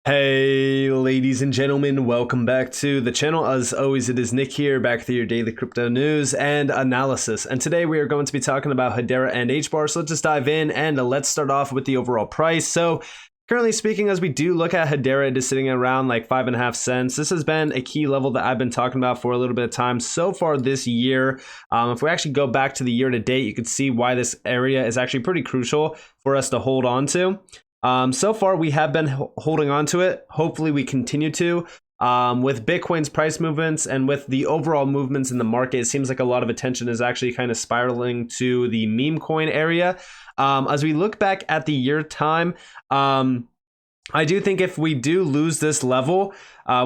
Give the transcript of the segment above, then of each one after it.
Hey, ladies and gentlemen, welcome back to the channel. As always, it is Nick here, back with your daily crypto news and analysis. And today we are going to be talking about Hedera and HBAR. So let's just dive in and let's start off with the overall price. So currently speaking, as we do look at Hedera, it is sitting around like 5.5 cents. This has been a key level that I've been talking about for a little bit of time so far this year. If we actually go back to the year to date, you can see why this area is actually pretty crucial for us to hold on to. So far, we have been holding on to it. Hopefully, we continue to. With Bitcoin's price movements and with the overall movements in the market, it seems like a lot of attention is actually kind of spiraling to the meme coin area. As we look back at the year time, I do think if we do lose this level,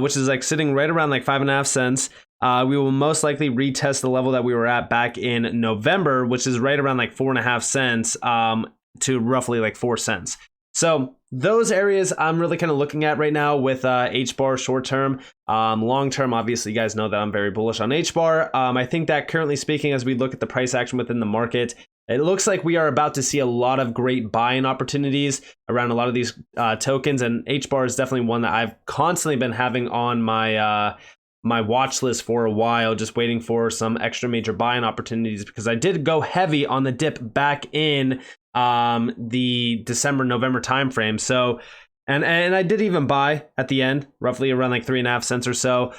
which is like sitting right around like 5.5 cents, we will most likely retest the level that we were at back in November, which is right around like 4.5 cents to roughly like 4 cents. So those areas I'm really kind of looking at right now with HBAR short term. Long term, obviously, you guys know that I'm very bullish on HBAR. I think that currently speaking, as we look at the price action within the market, it looks like we are about to see a lot of great buying opportunities around a lot of these tokens. And HBAR is definitely one that I've constantly been having on my my watch list for a while, just waiting for some extra major buying opportunities, because I did go heavy on the dip back in the November timeframe. So and I did even buy at the end, roughly around like 3.5 cents or so,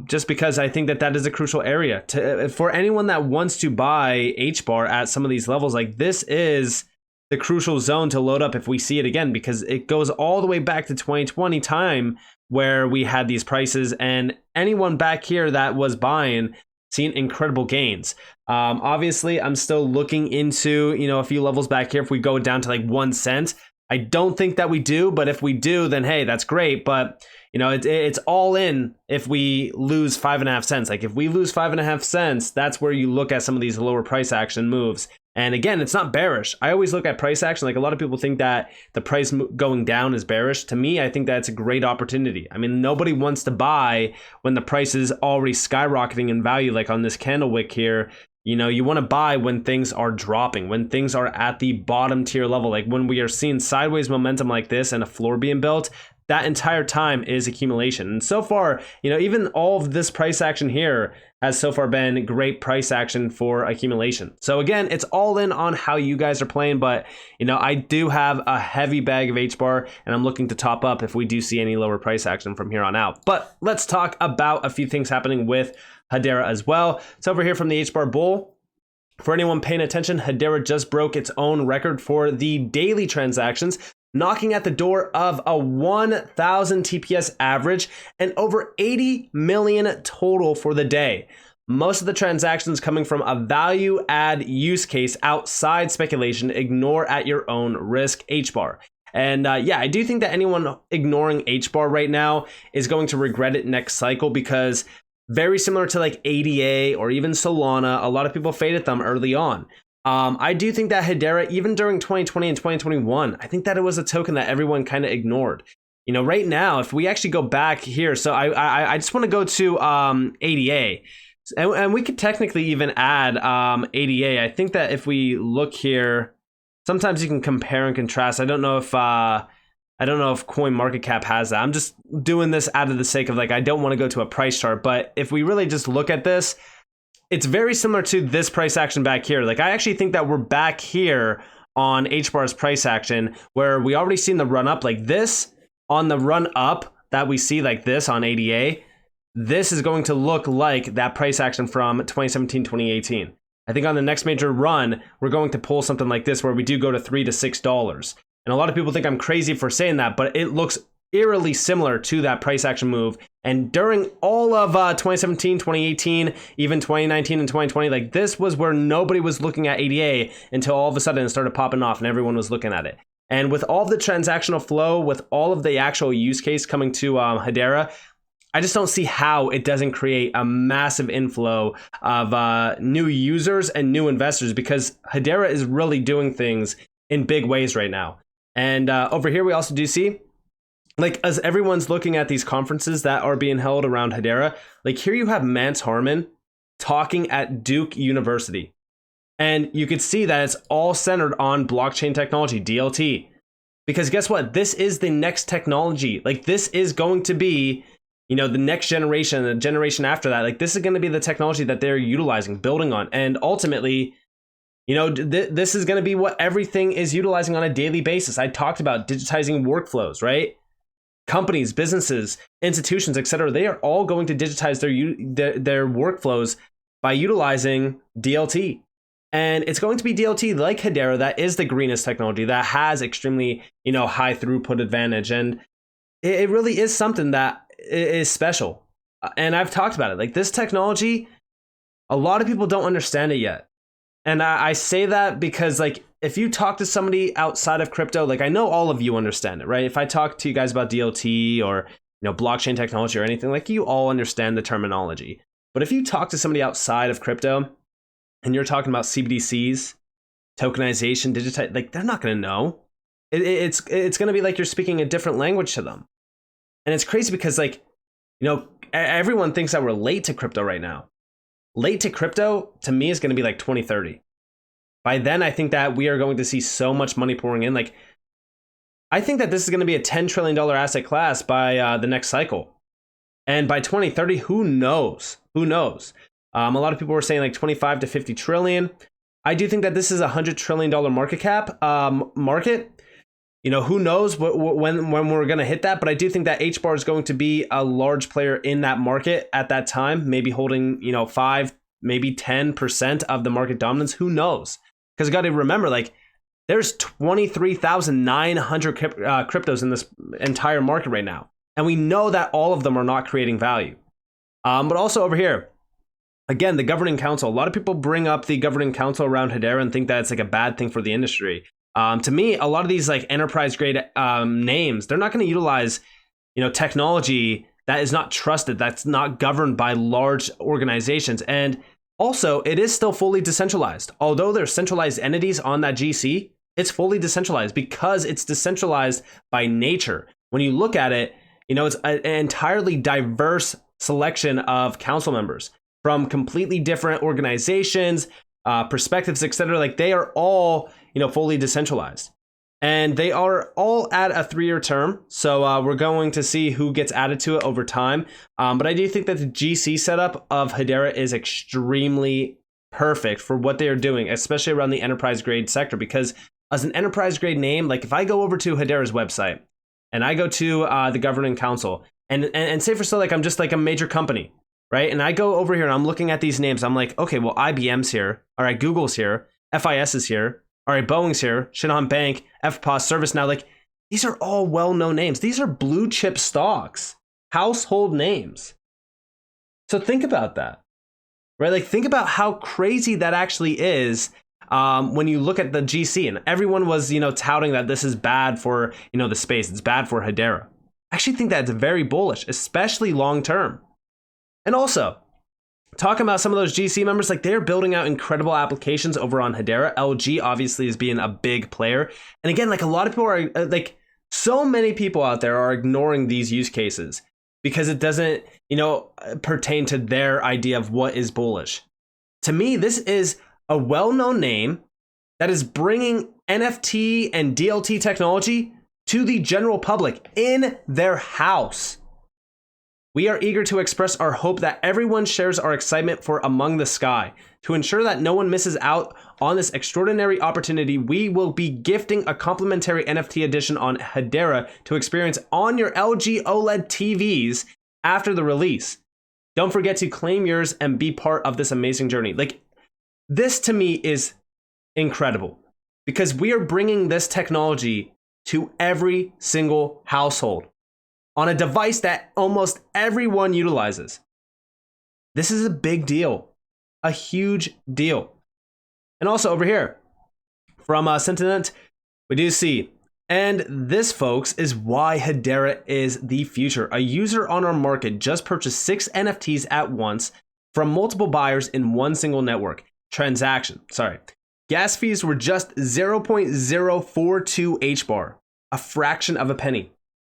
just because I think that is a crucial area for anyone that wants to buy HBAR at some of these levels. Like, this is the crucial zone to load up if we see it again, because it goes all the way back to 2020 time where we had these prices, and anyone back here that was buying seen incredible gains. Obviously, I'm still looking into, a few levels back here. If we go down to like 1 cent, I don't think that we do, but if we do, then hey, that's great. But it's all in if we lose 5.5 cents. Like, if we lose 5.5 cents, that's where you look at some of these lower price action moves. And again, it's not bearish. I always look at price action. Like, a lot of people think that the price going down is bearish. To me, I think that's a great opportunity. I mean, nobody wants to buy when the price is already skyrocketing in value, like on this candle wick here. You want to buy when things are dropping, when things are at the bottom tier level. Like, when we are seeing sideways momentum like this and a floor being built, that entire time is accumulation. And so far, even all of this price action here has so far been great price action for accumulation. So again, it's all in on how you guys are playing, but I do have a heavy bag of HBAR, and I'm looking to top up if we do see any lower price action from here on out. But let's talk about a few things happening with Hedera as well. So over here from the HBAR bull, for anyone paying attention, Hedera just broke its own record for the daily transactions, knocking at the door of a 1,000 TPS average and over 80 million total for the day. Most of the transactions coming from a value add use case outside speculation. Ignore at your own risk, HBAR. And yeah, I do think that anyone ignoring HBAR right now is going to regret it next cycle, because very similar to like ADA or even Solana, a lot of people faded them early on. I do think that Hedera, even during 2020 and 2021, I think that it was a token that everyone kind of ignored. Right now, if we actually go back here, so I just want to go to ADA, and we could technically even add ADA. I think that if we look here, sometimes you can compare and contrast. I don't know if CoinMarketCap has that. I'm just doing this out of the sake of, like, I don't want to go to a price chart, but if we really just look at this, it's very similar to this price action back here. Like, I actually think that we're back here on HBAR's price action, where we already seen the run up like this. On the run up that we see like this on ADA, this is going to look like that price action from 2017, 2018. I think on the next major run, we're going to pull something like this, where we do go to $3 to $6. And a lot of people think I'm crazy for saying that, but it looks eerily similar to that price action move. And during all of 2017, 2018, even 2019 and 2020, like, this was where nobody was looking at ADA until all of a sudden it started popping off and everyone was looking at it. And with all of the transactional flow, with all of the actual use case coming to Hedera, I just don't see how it doesn't create a massive inflow of new users and new investors, because Hedera is really doing things in big ways right now. And over here, we also do see, like, as everyone's looking at these conferences that are being held around Hedera, like, here you have Mance Harmon talking at Duke University. And you could see that it's all centered on blockchain technology, DLT. Because guess what? This is the next technology. Like, this is going to be, you know, the next generation, the generation after that. Like, this is going to be the technology that they're utilizing, building on. And ultimately, you know, this is going to be what everything is utilizing on a daily basis. I talked about digitizing workflows, right? Companies, businesses, institutions, etc. They are all going to digitize their workflows by utilizing DLT. And it's going to be DLT like Hedera that is the greenest technology, that has extremely, you know, high throughput advantage. And it really is something that is special. And I've talked about it. Like, this technology, a lot of people don't understand it yet. And I say that because, like, if you talk to somebody outside of crypto, like, I know all of you understand it, right? If I talk to you guys about DLT or, you know, blockchain technology or anything, like, you all understand the terminology. But if you talk to somebody outside of crypto and you're talking about CBDCs, tokenization, digitize, like, they're not going to know. It's going to be like you're speaking a different language to them. And it's crazy because, like, you know, everyone thinks that we're late to crypto right now. Late to crypto, to me, is going to be like 2030. By then, I think that we are going to see so much money pouring in. Like, I think that this is going to be a $10 trillion asset class by the next cycle. And by 2030, who knows? Who knows? A lot of people were saying like 25 to 50 trillion. I do think that this is a $100 trillion market cap market. You know, who knows when we're going to hit that, but I do think that HBAR is going to be a large player in that market at that time, maybe holding, you know, 5, maybe 10% of the market dominance. Who knows? Because you got to remember, like, there's 23,900 cryptos in this entire market right now. And we know that all of them are not creating value. But also over here, again, the governing council, a lot of people bring up the governing council around Hedera and think that it's like a bad thing for the industry. To me, a lot of these like enterprise grade names, they're not going to utilize, you know, technology that is not trusted, that's not governed by large organizations. And also, it is still fully decentralized. Although there's centralized entities on that GC, it's fully decentralized because it's decentralized by nature. When you look at it, you know, it's an entirely diverse selection of council members from completely different organizations, perspectives, etc. Like, they are all, you know, fully decentralized, and they are all at a 3-year term. So we're going to see who gets added to it over time. But I do think that the GC setup of Hedera is extremely perfect for what they are doing, especially around the enterprise grade sector. Because as an enterprise grade name, like, if I go over to Hedera's website and I go to the governing council and say for so, like, I'm just like a major company, right? And I go over here and I'm looking at these names. I'm like, okay, well, IBM's here. All right, Google's here. FIS is here. All right, Boeing's here. Shinhan Bank, FPOS, ServiceNow. Like, these are all well-known names. These are blue chip stocks, household names. So think about that, right? Like, think about how crazy that actually is when you look at the GC. And everyone was, you know, touting that this is bad for, you know, the space. It's bad for Hedera. I actually think that's very bullish, especially long-term. And also, talking about some of those GC members, like, they're building out incredible applications over on Hedera. LG obviously is being a big player. And again, like, a lot of people are like, so many people out there are ignoring these use cases because it doesn't, you know, pertain to their idea of what is bullish. To me, this is a well-known name that is bringing NFT and DLT technology to the general public in their house. We are eager to express our hope that everyone shares our excitement for Among the Sky. To ensure that no one misses out on this extraordinary opportunity, we will be gifting a complimentary NFT edition on Hedera to experience on your LG OLED TVs after the release. Don't forget to claim yours and be part of this amazing journey. Like, this to me is incredible because we are bringing this technology to every single household on a device that almost everyone utilizes. This is a big deal, a huge deal. And also over here, from Sentiment, we do see, and this, folks, is why Hedera is the future. A user on our market just purchased 6 NFTs at once from multiple buyers in one single network transaction. Gas fees were just 0.042 HBAR, a fraction of a penny.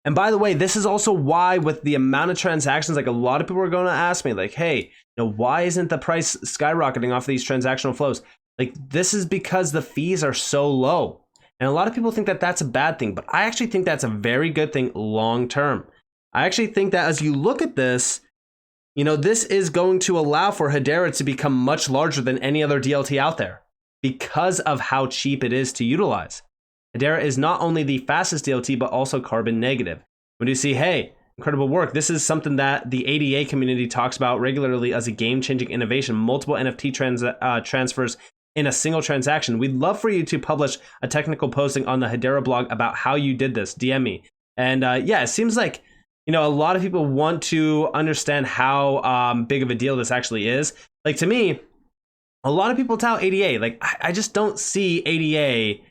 And by the way, this is also why, with the amount of transactions, like, a lot of people are going to ask me, like, hey, you know, why isn't the price skyrocketing off these transactional flows? Like, this is because the fees are so low. And a lot of people think that that's a bad thing, but I actually think that's a very good thing long term. I actually think that as you look at this, this is going to allow for Hedera to become much larger than any other DLT out there because of how cheap it is to utilize. Hedera is not only the fastest DLT, but also carbon negative. When you see, hey, incredible work. This is something that the ADA community talks about regularly as a game-changing innovation, multiple NFT transfers in a single transaction. We'd love for you to publish a technical posting on the Hedera blog about how you did this. DM me. And yeah, it seems like, a lot of people want to understand how big of a deal this actually is. Like, to me, a lot of people tout ADA. Like, I just don't see ADA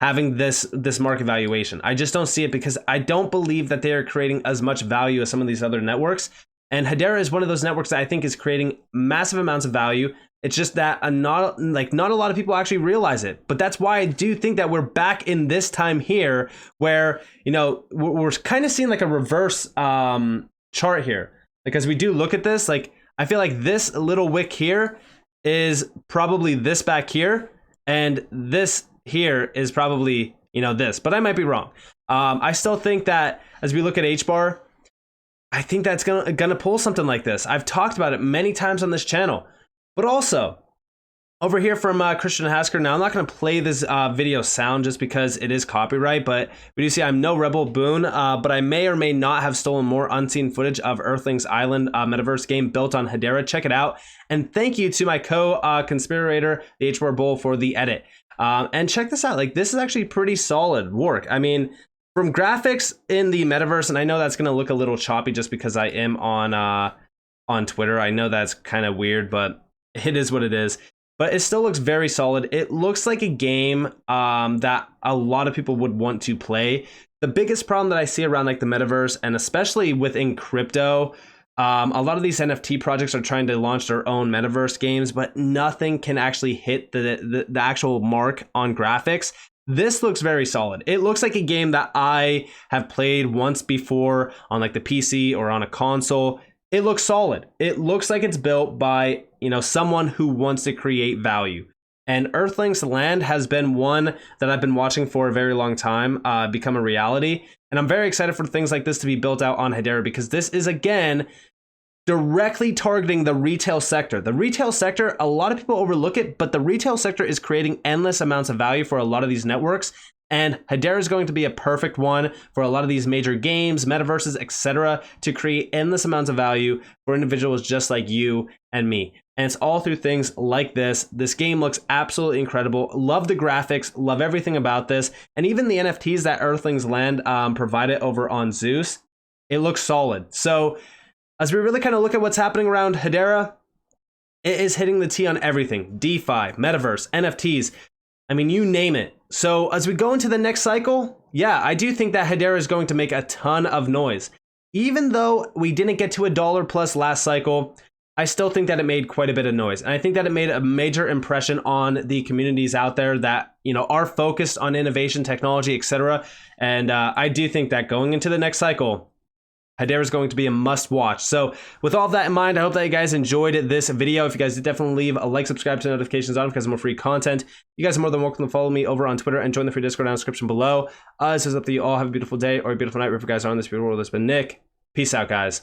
having this market valuation. I just don't see it because I don't believe that they are creating as much value as some of these other networks. And Hedera is one of those networks that I think is creating massive amounts of value. It's just that not a lot of people actually realize it. But that's why I do think that we're back in this time here where, we're kind of seeing like a reverse chart here. Like, as we do look at this, like, I feel like this little wick here is probably this back here, and this here is probably, this, but I might be wrong. I still think that as we look at HBAR, I think that's gonna pull something like this. I've talked about it many times on this channel, but also over here from Christian Hasker. Now, I'm not going to play this video sound just because it is copyright, but we do see I'm no Rebel Boon, but I may or may not have stolen more unseen footage of Earthlings Island Metaverse game built on Hedera. Check it out. And thank you to my co-conspirator, the HBAR Bull, for the edit. And check this out. Like, this is actually pretty solid work. I mean, from graphics in the Metaverse, and I know that's going to look a little choppy just because I am on Twitter. I know that's kind of weird, but it is what it is. But it still looks very solid. It looks like a game that a lot of people would want to play. The biggest problem that I see around like the Metaverse, and especially within crypto, a lot of these NFT projects are trying to launch their own Metaverse games, but nothing can actually hit the actual mark on graphics. This looks very solid. It looks like a game that I have played once before on like the PC or on a console. It looks solid. It looks like it's built by, someone who wants to create value. And Earthlings Land has been one that I've been watching for a very long time become a reality. And I'm very excited for things like this to be built out on Hedera, because this is, again, directly targeting the retail sector. The retail sector, a lot of people overlook it, but the retail sector is creating endless amounts of value for a lot of these networks. And Hedera is going to be a perfect one for a lot of these major games, metaverses, etc., to create endless amounts of value for individuals just like you and me. And it's all through things like this. This game looks absolutely incredible. Love the graphics, love everything about this. And even the NFTs that Earthlings Land provided over on Zeus, it looks solid. So as we really kind of look at what's happening around Hedera, it is hitting the T on everything. DeFi, Metaverse, NFTs, I mean, you name it. So as we go into the next cycle, yeah, I do think that Hedera is going to make a ton of noise. Even though we didn't get to $1 plus last cycle, I still think that it made quite a bit of noise. And I think that it made a major impression on the communities out there that, are focused on innovation, technology, etc. And I do think that going into the next cycle, Hedera is going to be a must watch. So with all of that in mind, I hope that you guys enjoyed this video. If you guys did, definitely leave a like, subscribe to notifications on because more free content. You guys are more than welcome to follow me over on Twitter and join the free Discord down in the description below. This is up to you all. Have a beautiful day or a beautiful night. Wherever you guys are on this beautiful world. This has been Nick. Peace out, guys.